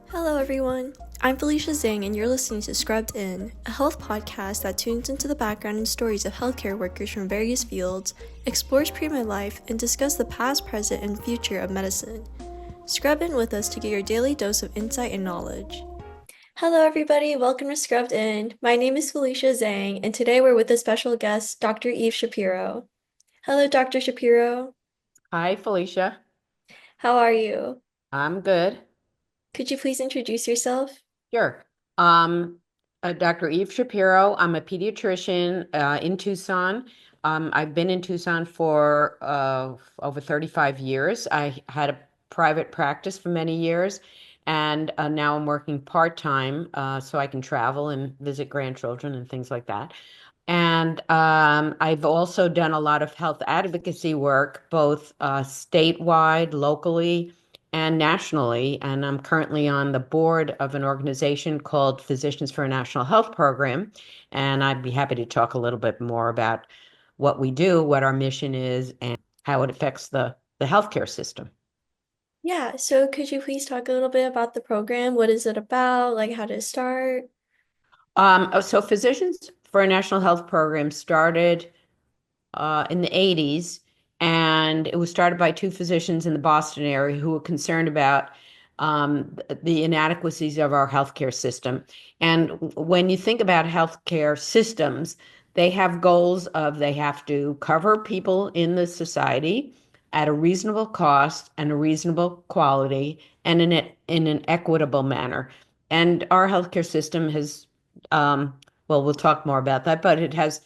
Hello, everyone. I'm Felicia Zhang, and you're listening to Scrubbed In, a health podcast that tunes into the background and stories of healthcare workers from various fields, explores pre-med life, and discusses the past, present, and future of medicine. Scrub in with us to get your daily dose of insight and knowledge. Hello, everybody. Welcome to Scrubbed In. My name is Felicia Zhang, and today we're with a special guest, Dr. Eve Shapiro. Hello, Dr. Shapiro. Hi, Felicia. How are you? I'm good. Could you please introduce yourself? Sure. Um, Dr. Eve Shapiro. I'm a pediatrician in Tucson. I've been in Tucson for over 35 years. I had a private practice for many years, and now I'm working part-time so I can travel and visit grandchildren and things like that. And I've also done a lot of health advocacy work, both statewide, locally, and nationally. And I'm currently on the board of an organization called Physicians for a National Health Program. And I'd be happy to talk a little bit more about what we do, what our mission is, and how it affects the healthcare system. Yeah, so could you please talk a little bit about the program? What is it about? Like how to start? So Physicians for a National Health Program started in the 80s, and it was started by two physicians in the Boston area who were concerned about the inadequacies of our healthcare system. And when you think about healthcare systems, they have goals of they have to cover people in the society at a reasonable cost and a reasonable quality and in an equitable manner. And our healthcare system has, well, we'll talk more about that, but it has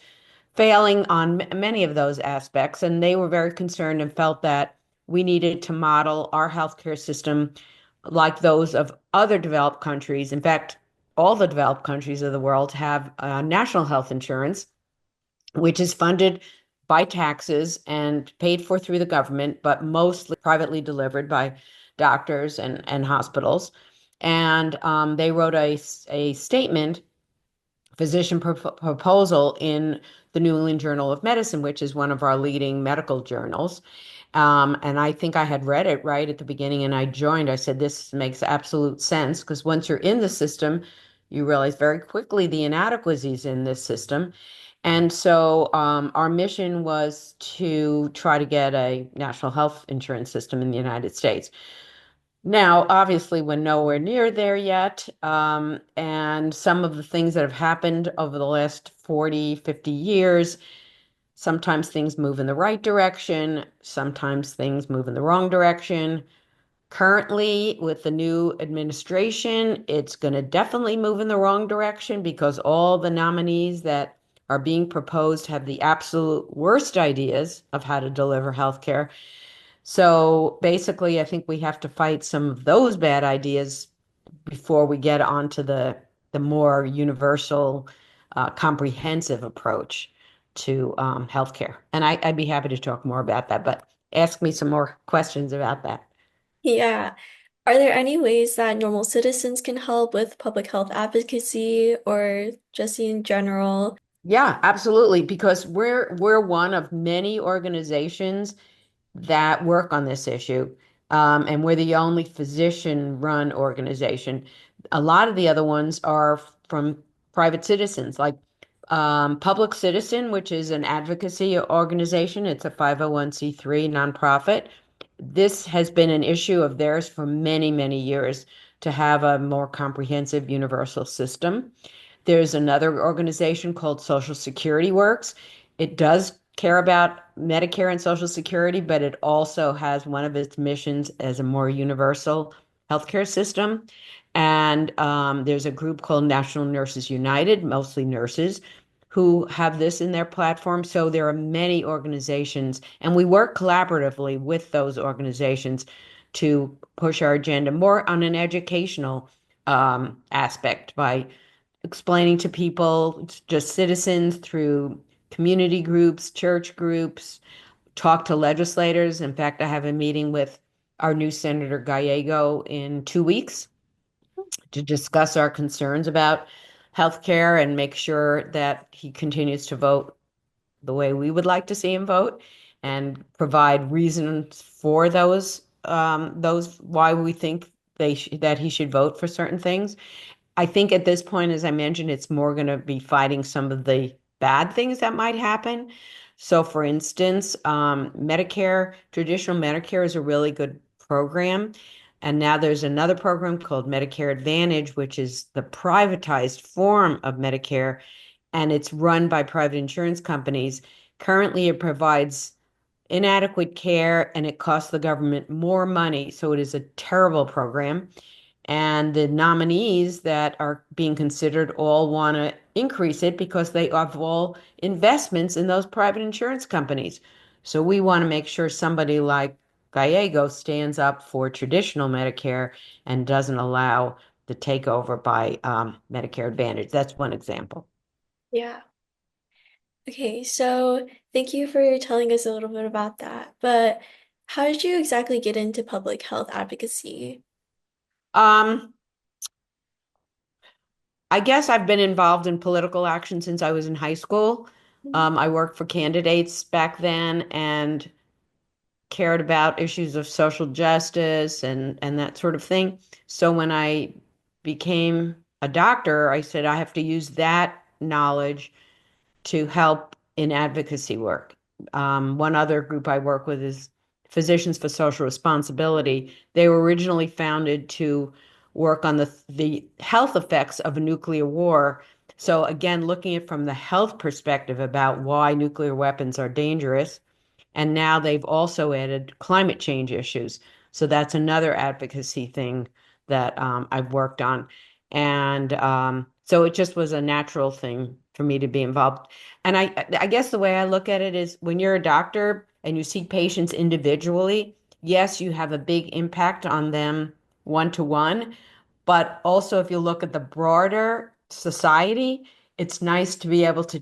failing on many of those aspects. And they were very concerned and felt that we needed to model our healthcare system like those of other developed countries. In fact, all the developed countries of the world have national health insurance, which is funded by taxes and paid for through the government, but mostly privately delivered by doctors and hospitals. And they wrote a statement proposal in the New England Journal of Medicine, which is one of our leading medical journals. And I think I had read it right at the beginning and I joined. I said, this makes absolute sense because once you're in the system, you realize very quickly the inadequacies in this system. And so our mission was to try to get a national health insurance system in the United States. Now, obviously, we're nowhere near there yet. And some of the things that have happened over the last 40, 50 years, sometimes things move in the right direction, sometimes things move in the wrong direction. Currently, with the new administration, it's going to definitely move in the wrong direction because all the nominees that are being proposed have the absolute worst ideas of how to deliver healthcare. So basically, I think we have to fight some of those bad ideas before we get onto the more universal, comprehensive approach to healthcare. And I'd be happy to talk more about that, but ask me some more questions about that. Yeah. Are there any ways that normal citizens can help with public health advocacy or just in general? Yeah, absolutely, because we're one of many organizations that work on this issue. And we're the only physician-run organization. A lot of the other ones are from private citizens, like Public Citizen, which is an advocacy organization. It's a 501(c)(3) nonprofit. This has been an issue of theirs for many, many years to have a more comprehensive universal system. There's another organization called Social Security Works. It does care about Medicare and Social Security, but it also has one of its missions as a more universal healthcare system. And there's a group called National Nurses United, mostly nurses, who have this in their platform. So there are many organizations, and we work collaboratively with those organizations to push our agenda more on an educational aspect by explaining to people, just citizens, through community groups, church groups, talk to legislators. In fact, I have a meeting with our new Senator Gallego in 2 weeks to discuss our concerns about healthcare and make sure that he continues to vote the way we would like to see him vote and provide reasons for those why we think that he should vote for certain things. I think at this point, as I mentioned, it's more going to be fighting some of the bad things that might happen. So, for instance, traditional Medicare is a really good program. And now there's another program called Medicare Advantage, which is the privatized form of Medicare, and it's run by private insurance companies. Currently, it provides inadequate care and it costs the government more money. So, it is a terrible program. And the nominees that are being considered all want to increase it because they have all investments in those private insurance companies. So we want to make sure somebody like Gallego stands up for traditional Medicare and doesn't allow the takeover by Medicare Advantage. That's one example. Yeah. Okay, so thank you for telling us a little bit about that. But how did you exactly get into public health advocacy? Um, I guess I've been involved in political action since I was in high school. I worked for candidates back then and cared about issues of social justice and that sort of thing. So when I became a doctor, I said I have to use that knowledge to help in advocacy work. One other group I work with is Physicians for Social Responsibility. They were originally founded to work on the health effects of a nuclear war. So again, looking at from the health perspective about why nuclear weapons are dangerous, and now they've also added climate change issues. So that's another advocacy thing that I've worked on. And so it just was a natural thing for me to be involved. And I guess the way I look at it is when you're a doctor and you see patients individually, yes, you have a big impact on them one to one. But also, if you look at the broader society, it's nice to be able to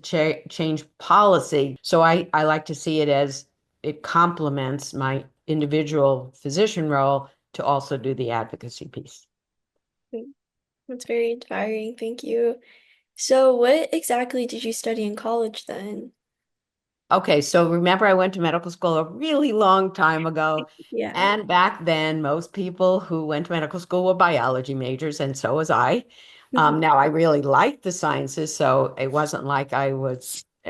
change policy. So I like to see it as it complements my individual physician role to also do the advocacy piece. That's very inspiring. Thank you. So, what exactly did you study in college then? Okay, so remember I went to medical school a really long time ago. Yeah. And back then, most people who went to medical school were biology majors, and so was I. Mhm. Now, I really liked the sciences, so it wasn't like I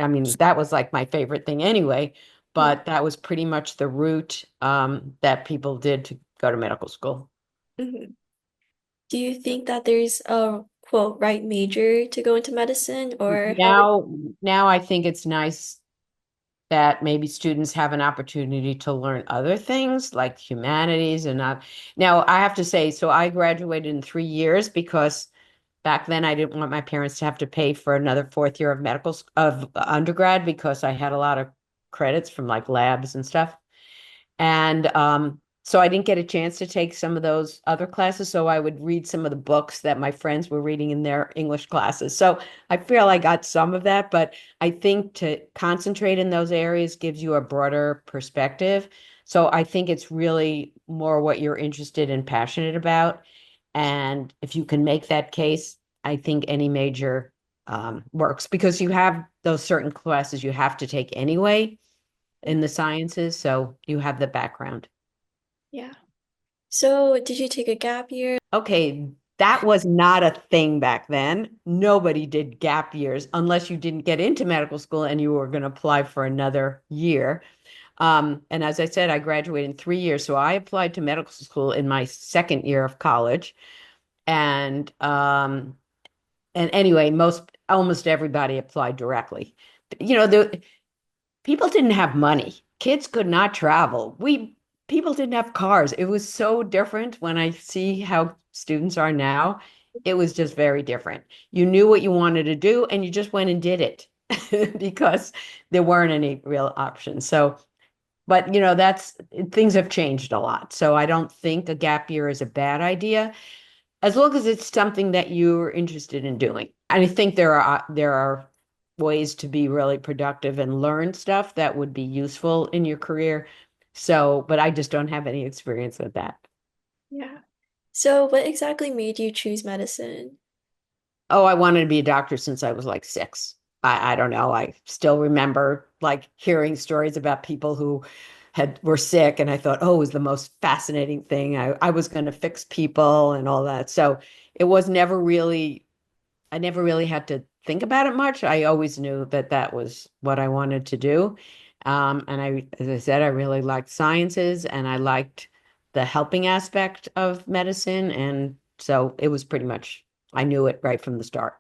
mean, that was like my favorite thing anyway, Yeah. but that was pretty much the route that people did to go to medical school. Mhm. Do you think that there's a quote right major to go into medicine, or how would Now, now I think it's nice that maybe students have an opportunity to learn other things like humanities and not. Now, I have to say, so I graduated in 3 years because back then I didn't want my parents to have to pay for another fourth year of of undergrad because I had a lot of credits from like labs and stuff. And so I didn't get a chance to take some of those other classes. So I would read some of the books that my friends were reading in their English classes. So I feel I got some of that, but I think to concentrate in those areas gives you a broader perspective. So I think it's really more what you're interested and passionate about. And if you can make that case, I think any major works because you have those certain classes you have to take anyway in the sciences, so you have the background. yeah. So, did you take a gap year? Okay, that was not a thing back then. Nobody did gap years unless you didn't get into medical school and you were going to apply for another year. And as I said, I graduated in 3 years, so I applied to medical school in my second year of college. And and anyway, most almost everybody applied directly. You know, the people didn't have money. Kids could not travel. We People didn't have cars. It was so different when I see how students are now. It was just very different. You knew what you wanted to do and you just went and did it because there weren't any real options. So, but that's things have changed a lot. So I don't think a gap year is a bad idea as long as it's something that you're interested in doing. And I think there are ways to be really productive and learn stuff that would be useful in your career. So, but I just don't have any experience with that. Yeah. So, what exactly made you choose medicine? Oh, I wanted to be a doctor since I was like 6. I don't know. I still remember like hearing stories about people who were sick, and I thought, oh, it was the most fascinating thing. I was going to fix people and all that. So it was never really, I never really had to think about it much. I always knew that that was what I wanted to do. And as I said, I really liked sciences and I liked the helping aspect of medicine. And so it was pretty much, I knew it right from the start.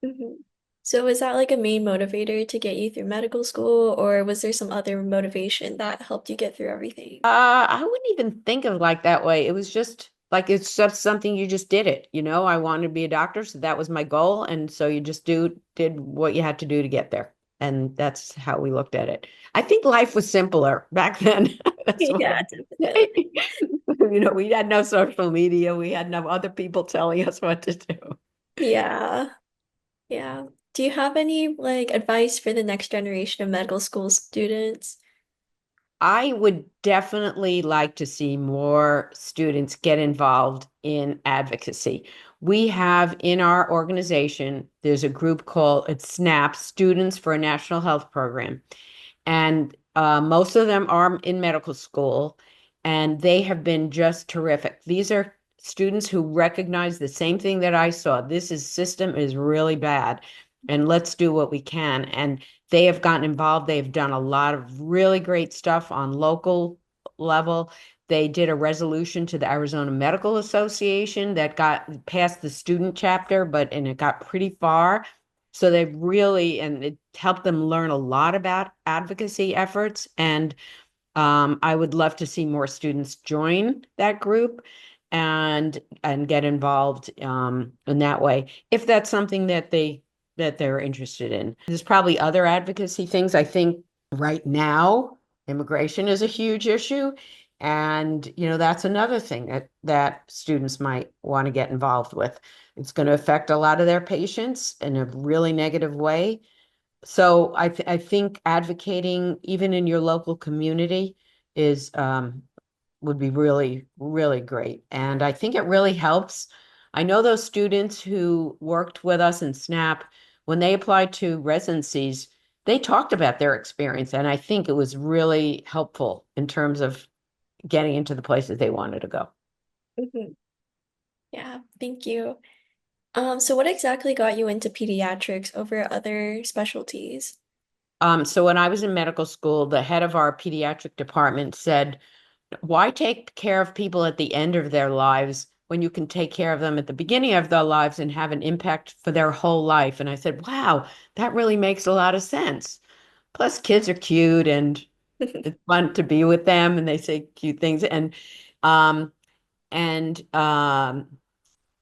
Hmm. So was that like a main motivator to get you through medical school, or was there some other motivation that helped you get through everything? I wouldn't even think of it like that way. It was just like it's just something you just did it. I wanted to be a doctor, so that was my goal. And so you just did what you had to do to get there. And that's how we looked at it. I think life was simpler back then. That's what Yeah, I'm definitely. saying. We had no social media, we had no other people telling us what to do. Yeah, yeah. Do you have any like advice for the next generation of medical school students? I would definitely like to see more students get involved in advocacy. We have in our organization, there's a group called it's SNAP, Students for a National Health Program. And most of them are in medical school, and they have been just terrific. These are students who recognize the same thing that I saw. System is really bad, and let's do what we can. And they have gotten involved. They've done a lot of really great stuff on local level. They did a resolution to the Arizona Medical Association that got past the student chapter, and it got pretty far. So they really, and it helped them learn a lot about advocacy efforts. And I would love to see more students join that group and get involved in that way, if that's something that they're interested in. There's probably other advocacy things. I think right now, immigration is a huge issue. And, that's another thing that students might want to get involved with. It's going to affect a lot of their patients in a really negative way. So I think advocating even in your local community is would be really, really great. And I think it really helps. I know those students who worked with us in SNAP, when they applied to residencies, they talked about their experience. And I think it was really helpful in terms of getting into the places they wanted to go. Mhm. Yeah, thank you. So what exactly got you into pediatrics over other specialties? So when I was in medical school, the head of our pediatric department said, why take care of people at the end of their lives when you can take care of them at the beginning of their lives and have an impact for their whole life? And I said, wow, that really makes a lot of sense. Plus, kids are cute and it's fun to be with them and they say cute things. Um, and, um,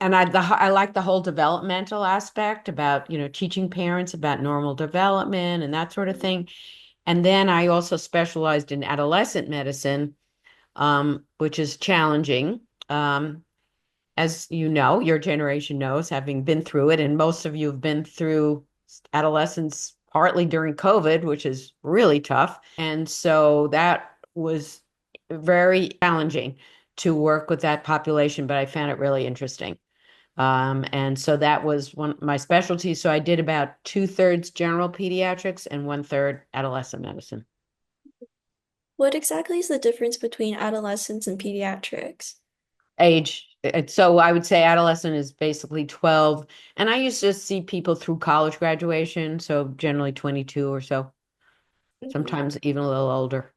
I like the whole developmental aspect about, teaching parents about normal development and that sort of thing. And then I also specialized in adolescent medicine, which is challenging. Um, as you know, your generation knows, having been through it, and most of you have been through adolescence partly during COVID, which is really tough. And so that was very challenging to work with that population, but I found it really interesting. And so that was one of my specialties. So I did about two-thirds general pediatrics and one-third adolescent medicine. What exactly is the difference between adolescents and pediatrics? Age. So I would say adolescent is basically 12. And I used to see people through college graduation, so generally 22 or so, Mhm. sometimes even a little older.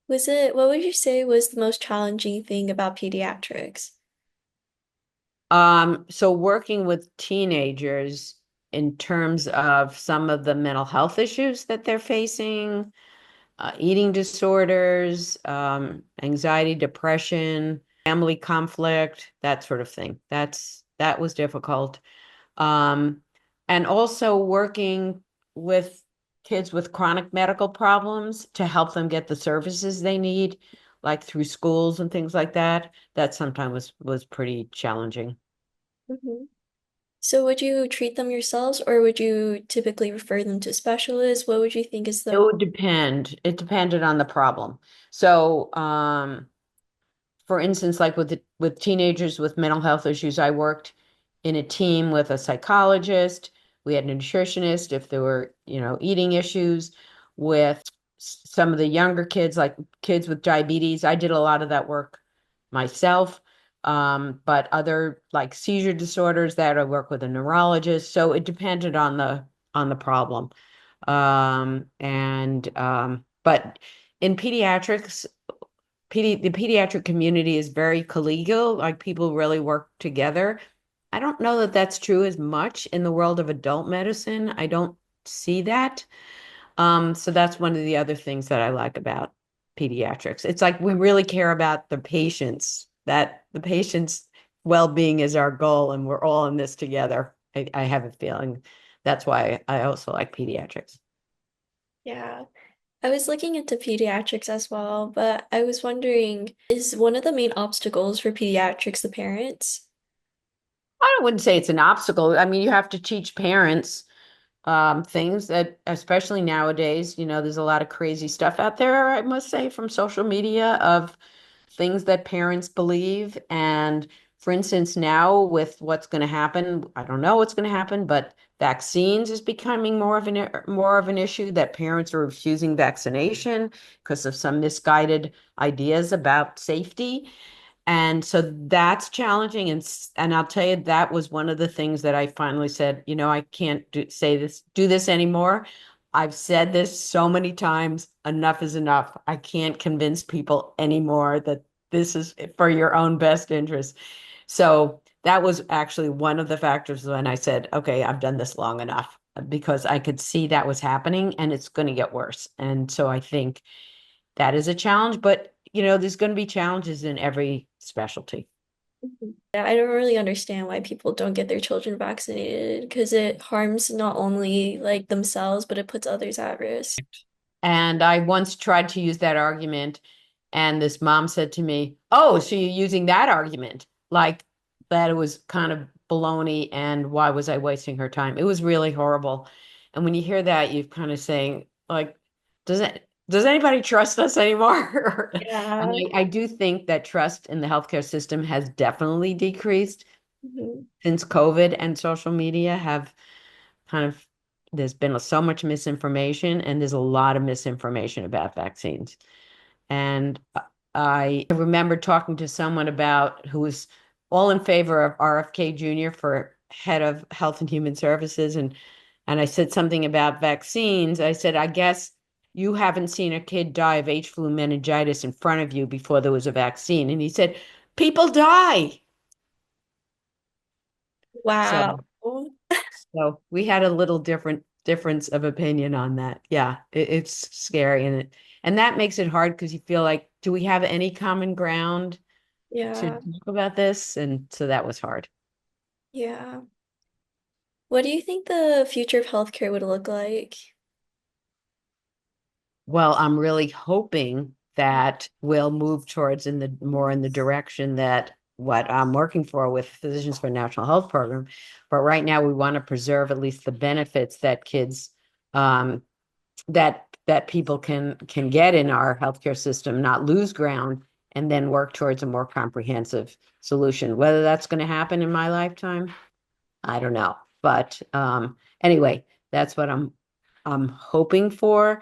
What would you say was the most challenging thing about pediatrics? So working with teenagers in terms of some of the mental health issues that they're facing, eating disorders, anxiety, depression, family conflict, that sort of thing. That was difficult. Um, and also working with kids with chronic medical problems to help them get the services they need, like through schools and things like that. That sometimes was pretty challenging. Mhm. So would you treat them yourselves, or would you typically refer them to specialists? What would you think is It the would depend. It depended on the problem. So, for instance, like with teenagers with mental health issues, I worked in a team with a psychologist. We had a nutritionist if there were, eating issues with some of the younger kids, like kids with diabetes. I did a lot of that work myself. But other like seizure disorders that I work with a neurologist. So it depended on the problem. But in pediatrics, the pediatric community is very collegial, like people really work together. I don't know that that's true as much in the world of adult medicine. I don't see that. So that's one of the other things that I like about pediatrics. It's like we really care about the patients, that the patient's well-being is our goal, and we're all in this together. I have a feeling that's why I also like pediatrics. Yeah. I was looking into pediatrics as well, but I was wondering, is one of the main obstacles for pediatrics the parents? I wouldn't say it's an obstacle. I mean, you have to teach parents things that, especially nowadays, there's a lot of crazy stuff out there, I must say, from social media of things that parents believe. And for instance, now with what's going to happen, I don't know what's going to happen, but vaccines is becoming more of an issue that parents are refusing vaccination because of some misguided ideas about safety. And so that's challenging. And I'll tell you, that was one of the things that I finally said, I can't do this anymore. I've said this so many times, enough is enough. I can't convince people anymore that this is for your own best interest. So that was actually one of the factors when I said, okay, I've done this long enough, because I could see that was happening and it's going to get worse. And so I think that is a challenge, but there's going to be challenges in every specialty. Mhm. Yeah, I don't really understand why people don't get their children vaccinated because it harms not only like themselves, but it puts others at risk. And I once tried to use that argument, and this mom said to me, "Oh, so you're using that argument?" Like that it was kind of baloney, and why was I wasting her time? It was really horrible. And when you hear that, you're kind of saying, like, does anybody trust us anymore? And Yeah. I do think that trust in the healthcare system has definitely decreased Mhm. since COVID and social media have kind of, there's been so much misinformation, and there's a lot of misinformation about vaccines. And I remember talking to someone about who was all in favor of RFK Jr. for head of Health and Human Services. And I said something about vaccines. I said, I guess you haven't seen a kid die of H flu meningitis in front of you before there was a vaccine. And he said, people die. Wow. So So we had a little difference of opinion on that. Yeah, it's scary, and that makes it hard because you feel like, do we have any common ground to Yeah. talk about this? And so that was hard. Yeah. What do you think the future of healthcare would look like? Well, I'm really hoping that we'll move towards in the more in the direction that what I'm working for with Physicians for National Health Program. But right now we want to preserve at least the benefits that kids um, that people can get in our healthcare system, not lose ground, and then work towards a more comprehensive solution. Whether that's going to happen in my lifetime, I don't know. But anyway, that's what I'm hoping for.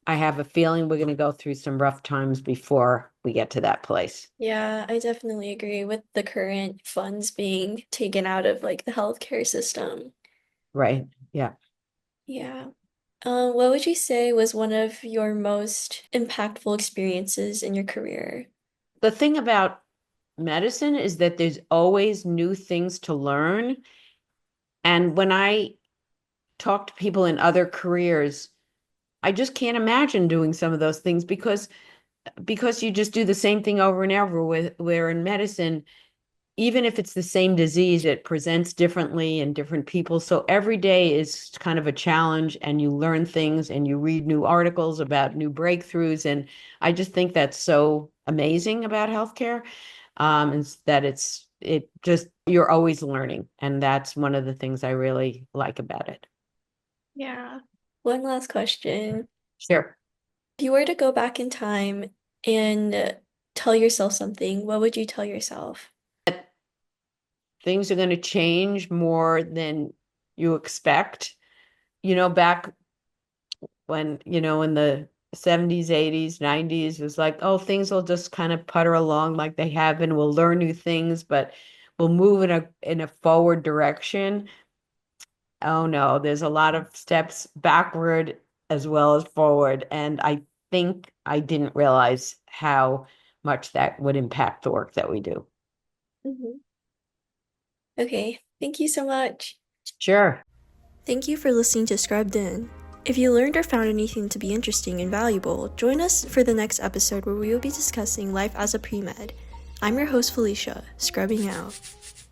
I have a feeling we're going to go through some rough times before we get to that place. Yeah, I definitely agree with the current funds being taken out of like the healthcare system. Right. Yeah. Yeah. What would you say was one of your most impactful experiences in your career? The thing about medicine is that there's always new things to learn. And when I talk to people in other careers, I just can't imagine doing some of those things because you just do the same thing over and over with where in medicine, even if it's the same disease, it presents differently in different people. So every day is kind of a challenge, and you learn things and you read new articles about new breakthroughs. And I just think that's so amazing about healthcare. Is that it just, you're always learning. And that's one of the things I really like about it. Yeah. One last question. Sure. If you were to go back in time and tell yourself something, what would you tell yourself? Things are going to change more than you expect. Back when, in the 70s, 80s, 90s. It was like, oh, things will just kind of putter along like they have been. We'll learn new things, but we'll move in a forward direction. Oh no, there's a lot of steps backward as well as forward. And I think I didn't realize how much that would impact the work that we do. Mhm. Okay, thank you so much. Sure. Thank you for listening to Scrubbed In. If you learned or found anything to be interesting and valuable, join us for the next episode where we will be discussing life as a pre-med. I'm your host, Felicia, scrubbing out.